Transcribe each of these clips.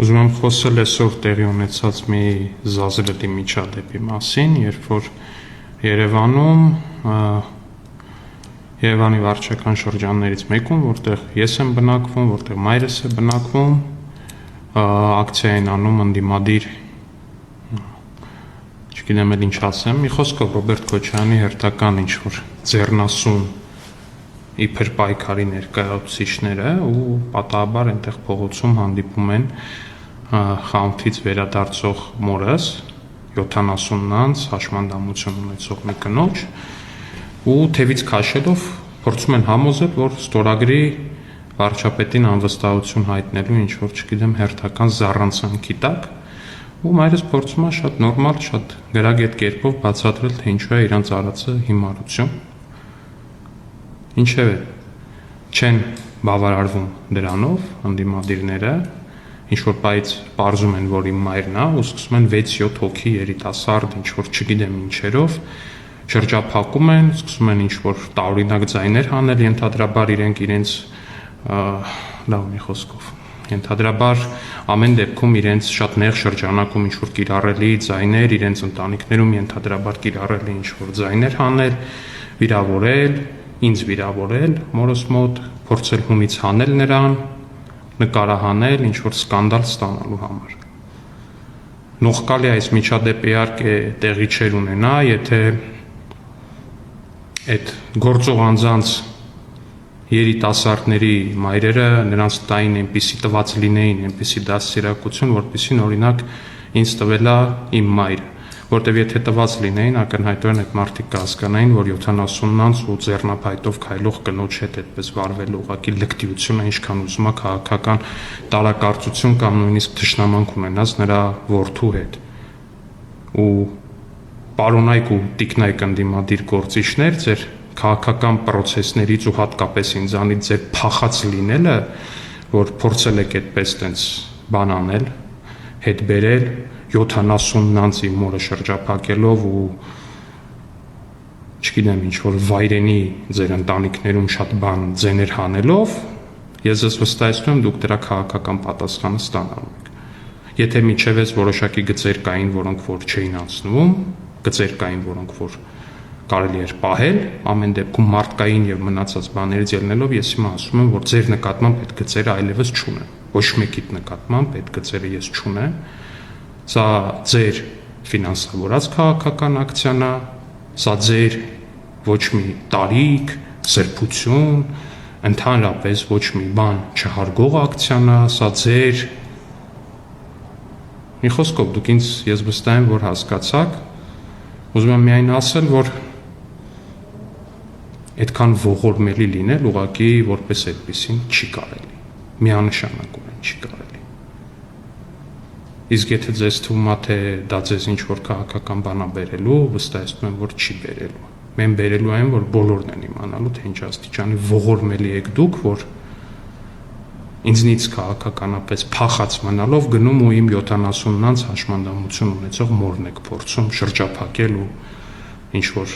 Ուզում եմ խոսել այսօր տեղի ունեցած մի զազրելի միջադեպի մասին, երբ որ Երևանի վարչական շրջաններից մեկում, որտեղ ես եմ բնակվում, որտեղ մայրս է բնակվում, ակցիա են անում ընդդիմադիր, չգիտեմ էլ ինչ ասեմ, մի խոսքով Ռոբերտ Քոչարյանի հերթական ինչ-որ ձեռնասուն իբր պայքարի ներկայացուցիչները ու պատահաբար այնտեղ փողոցում հանդիպում են խանութից վերադարձող մորս 70-անց հաշմանդամություն ունեցող մի կնոջ ու թևից քաշելով փորձում են համոզել, որ ստորագրի վարչապետին անվստահություն հայտնելու ինչ-որ, չգիտեմ, հերթական զառանցանքի տակ ու մայրս փորձում է շատ նորմալ, շատ գրագետ կերպով բացատրել, թե ինչու է իրանց արածը հիմարություն Ինչևէ, չեն բավարարվում դրանով ընդդիմադիրները, ինչ-որ պայից պարզում են, որ իմ մայրն է, ու սկսում են 6-7 հոգի երիտասարդ, ինչ-որ չգիտեմ ինչերով, շրջափակում են, սկսում են ինչ-որ տարօրինակ ձայներ հանել, ենթադրաբար իրենց լավ մի խոսքով, ենթադրաբար ամեն դեպքում իրենց շատ նեղ շրջանակում ինչ-որ կիրառելի ձայներ, իրենց ընտանիքներում ենթադրաբար կիրառելի ինչ-որ ձայներ հանել, վիրավորել, ինձ վիրավորել, մորս մոտ, փորձել հունից հանել նրան, նկարահանել, ինչ-որ սկանդալ ստանալու համար։ Նողկալի այս միջադեպը իհարկե տեղի չէր ունենա, եթե այդ գործող անձանց երիտասարդների մայրերը նրանց տային այնպիսի տված լինեին, այնպիսի դաստիարակություն, որպեսզի օրինակ ինձ տվել է իմ մայրը, որտեվ եթե տված լինեին, ակնհայտորեն այդ մարդիկ կհասկանային, որ 70-անց ու ձեռնափայտով քայլող կնոջ հետ այդպես վարվելու ուղղակի լկտիությունը ինչքան ուզում է քաղաքական տարակարծություն կամ նույնիսկ թշնամանք ունենաց նրա որդու հետ։ Ու պարոնայք ու տիկնայք ընդդիմադիր գործիչներ, ձեր քաղաքական պրոցեսներից ու հատկապես ինձանից ձեր փախած լինելը, որ փորձել եք այդպես տենց բան անել, հետ բերել 70-անց իմ մորը շրջափակելով ու չգիտեմ ինչ-որ վայրենի ձեր ընտանիքներում շատ բան ձեներ հանելով, ես ես վստահեցնում եմ, դուք դրա քաղաքական պատասխանը ստանալու եք։ Եթե միջև ես որոշակի գծեր կային, որոնք որ չէին անցնում, գծեր կային, որոնք որ կարելի էր պահել, ամեն դեպքում մարդկային եւ մնացած բաներից ելնելով ես հիմա ասում եմ, որ ձեր նկատմամբ այդ գծերը այլևս չունեմ։ Ոչ մեկիդ նկատմամբ այդ գծերը ես չունեմ։ Սա ձեր ֆինանսավորած քաղաքական ակցիան է, սա ձեր ոչ մի տարիք, սրբություն, ընդհանրապես ոչ մի բան չհարգող ակցիան է, սա ձեր մի խոսքով դուք ինձ ես վստահ եմ, որ հասկացաք, ուզում եմ միայն ասել, որ այդքան ողորմելի լինել ուղղակի որպես այդպեսին չի կարելի, միանշանակորեն չի կարելի։ Իսկ եթե ձեզ թվում է, թե դա ձեզ ինչ-որ քաղաքական բան է բերելու, վստահեցնում եմ, որ չի բերելու։ Մեն բերելու այն, որ բոլորն են իմանալու, թե ինչ աստիճանի ողորմելի եք դուք, որ ինձնից քաղաքականապես փախած մնալով գնում ու իմ 70-անց հաշմանդամություն ունեցող մորն եք փորձում շրջափակել ու ինչ-որ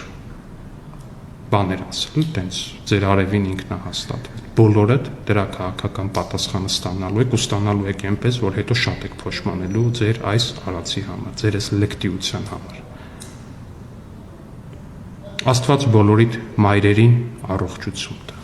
բաներ ասել, տենց ձեր արևին ինքնահաստատվել։ Բոլորդ դրա քաղաքական պատասխանը ստանալու եք ու ստանալու եք այնպես, որ հետո շատ եք փոշմանելու ձեր այս արածի համար, ձեր այս լկտիության համար։ Աստված բոլորիդ մայրերին առողջություն տա։